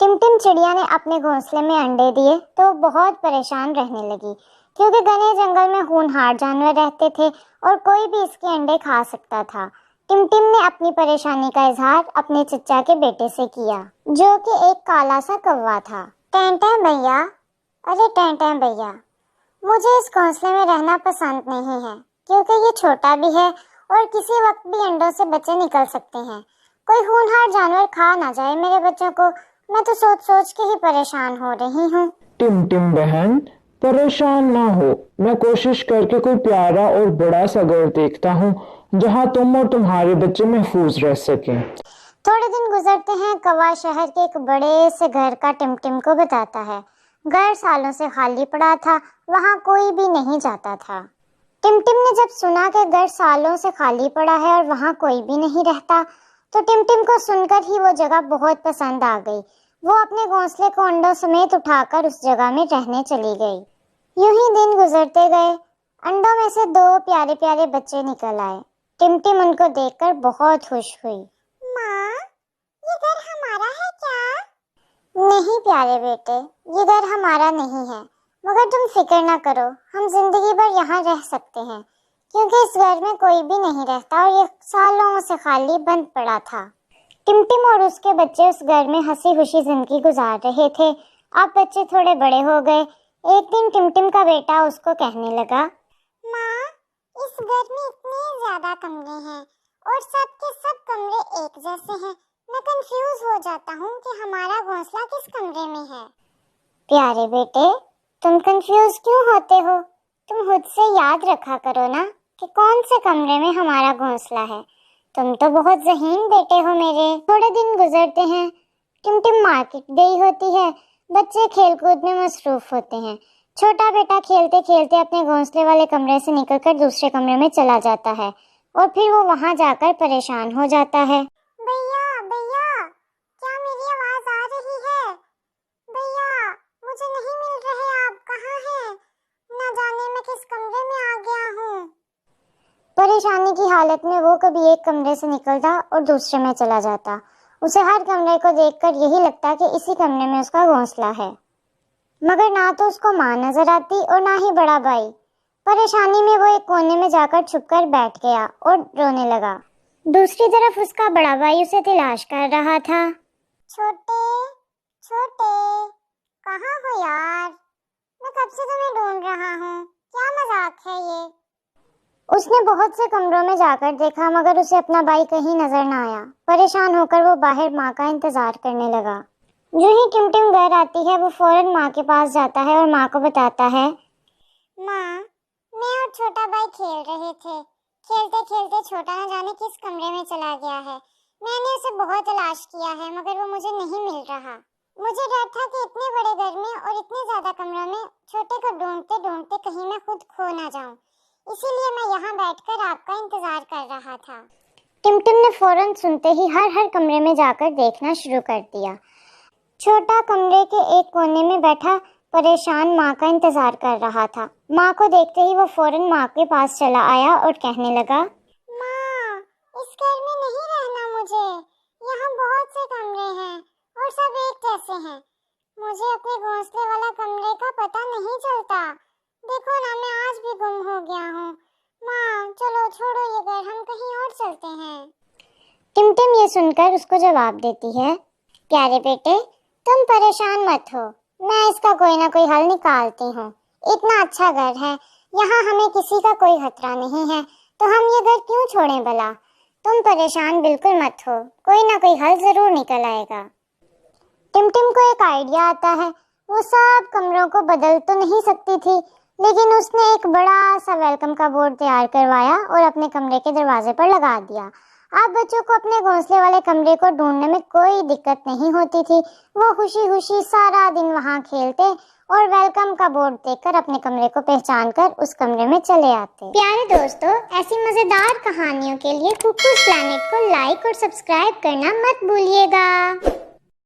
टिमटिम चिड़िया ने अपने घोंसले में अंडे दिए तो वो बहुत परेशान रहने लगी, क्योंकि घने जंगल में होनहार जानवर रहते थे और कोई भी इसके अंडे खा सकता था। टिमटिम ने अपनी परेशानी का इजहार अपने चचा के बेटे से किया, जो कि एक काला सा कौवा था। टेंटें भैया, अरे टेंटें भैया, मुझे इस घोंसले में रहना पसंद नहीं है, क्योंकि ये छोटा भी है और किसी वक्त भी अंडों से बच्चे निकल सकते हैं। कोई होनहार जानवर खा ना जाए मेरे बच्चों को। मैं तो सोच सोच के ही परेशान हो रही हूँ। टिमटिम बहन, परेशान ना हो, मैं कोशिश करके कोई प्यारा और बड़ा सा घर देखता हूँ जहाँ तुम और तुम्हारे बच्चे महफूज रह सकें। थोड़े दिन गुजरते हैं। कौवा शहर के एक बड़े से घर का टिमटिम को बताता है। घर सालों से खाली पड़ा था, वहाँ कोई भी नहीं जाता था। टिमटिम ने जब सुना कि घर सालों से खाली पड़ा है और वहाँ कोई भी नहीं रहता, तो टिमटिम को सुनकर ही वो जगह बहुत पसंद आ गई। वो अपने घोंसले को अंडों समेत उठाकर उस जगह में रहने चली गई। यूं ही दिन गुजरते गए। अंडों में से 2 प्यारे प्यारे बच्चे निकल आए। टिमटिम उनको देखकर बहुत खुश हुई। माँ, ये घर हमारा है क्या? नहीं प्यारे बेटे, ये घर हमारा नहीं है, मगर तुम फिक्र ना करो, हम जिंदगी भर यहाँ रह सकते हैं, क्योंकि इस घर में कोई भी नहीं रहता और ये सालों से खाली बंद पड़ा था। टिमटिम और उसके बच्चे उस घर में हंसी खुशी जिंदगी गुजार रहे थे। अब बच्चे थोड़े बड़े हो गए। एक दिन टिमटिम का बेटा उसको कहने लगा, माँ, इस घर में इतने ज्यादा कमरे हैं और सब के सब कमरे एक जैसे हैं। मैं कंफ्यूज हो जाता हूँ कि हमारा घोंसला किस कमरे में है। प्यारे बेटे, तुम कंफ्यूज क्यों होते हो? तुम खुद से याद रखा करो ना कि कौन से कमरे में हमारा घोंसला है। तुम तो बहुत ज़हीन बेटे हो मेरे। थोड़े दिन गुजरते हैं। टिमटिम मार्केट गई होती है। बच्चे खेल कूद में मसरूफ होते हैं। छोटा बेटा खेलते खेलते अपने घोंसले वाले कमरे से निकलकर दूसरे कमरे में चला जाता है और फिर वो वहां जाकर परेशान हो जाता है। भैया भैया, क्या मेरी आवाज आ रही है? भैया, मुझे नहीं मिल रहे, आप कहाँ हैं? न जाने मैं किस कमरे में आ गया हूँ। परेशानी की हालत में वो कभी एक कमरे से निकलता और दूसरे में चला जाता। उसे हर कमरे को देखकर यही लगता कि इसी कमरे में उसका घोंसला है, मगर ना तो उसको माँ नजर आती और ना ही बड़ा भाई। परेशानी में वो एक कोने में जाकर छुपकर बैठ गया और रोने लगा। दूसरी तरफ उसका बड़ा भाई उसे तलाश कर रहा था। छोटे छोटे, कहाँ हो यार? मैं कब से तुम्हें ढूंढ रहा हूँ। क्या मजाक है ये? उसने बहुत से कमरों में जाकर देखा, मगर उसे अपना भाई कहीं नजर न आया। परेशान होकर वो बाहर माँ का इंतजार करने लगा। जो ही टिमटिम घर आती है, वो फौरन माँ के पास जाता है और माँ को बताता है, माँ, मैं और छोटा भाई खेल रहे थे। खेलते खेलते छोटा न जाने किस कमरे में चला गया है। मैंने उसे बहुत तलाश किया है, मगर वो मुझे नहीं मिल रहा। मुझे डर था कि इतने बड़े घर में और इतने ज्यादा कमरों में छोटे को ढूंढते ढूंढते कहीं मैं खुद खो ना जाऊं, इसीलिए मैं यहाँ बैठकर आपका इंतजार कर रहा था। टिमटिम ने फौरन सुनते ही हर कमरे में जाकर देखना शुरू कर दिया। छोटा कमरे के एक कोने में बैठा परेशान माँ का इंतजार कर रहा था। माँ को देखते ही वो फौरन माँ के पास चला आया और कहने लगा, माँ, इस घर में नहीं रहना मुझे। यहाँ बहुत से कमरे हैं और सब एक जैसे हैं। मुझे अपने घोंसले वाला कमरे का पता नहीं चलता। देखो ना, मैं आज भी गुम हो गया हूँ। माँ, चलो छोड़ो ये घर, हम कहीं और चलते हैं। टिमटिम ये सुनकर उसको जवाब देती है, प्यारे बेटे, तुम परेशान मत हो, मैं इसका कोई ना कोई हल निकालती हूँ। इतना अच्छा घर है, यहाँ हमें किसी का कोई खतरा नहीं है, तो हम ये घर क्यों छोड़ें भला। तुम परेशान बिल्कुल मत हो, कोई ना कोई हल जरूर निकल आएगा। टिमटिम को एक आइडिया आता है। वो सब कमरों को बदल तो नहीं सकती थी, लेकिन उसने एक बड़ा सा वेलकम का बोर्ड तैयार करवाया और अपने कमरे के दरवाजे पर लगा दिया। अब बच्चों को अपने घोंसले वाले कमरे को ढूंढने में कोई दिक्कत नहीं होती थी। वो खुशी खुशी सारा दिन वहां खेलते और वेलकम का बोर्ड देखकर अपने कमरे को पहचान कर उस कमरे में चले आते। प्यारे दोस्तों, ऐसी मजेदार कहानियों के लिए कुकूज़ प्लैनेट को लाइक और सब्सक्राइब करना मत भूलिएगा।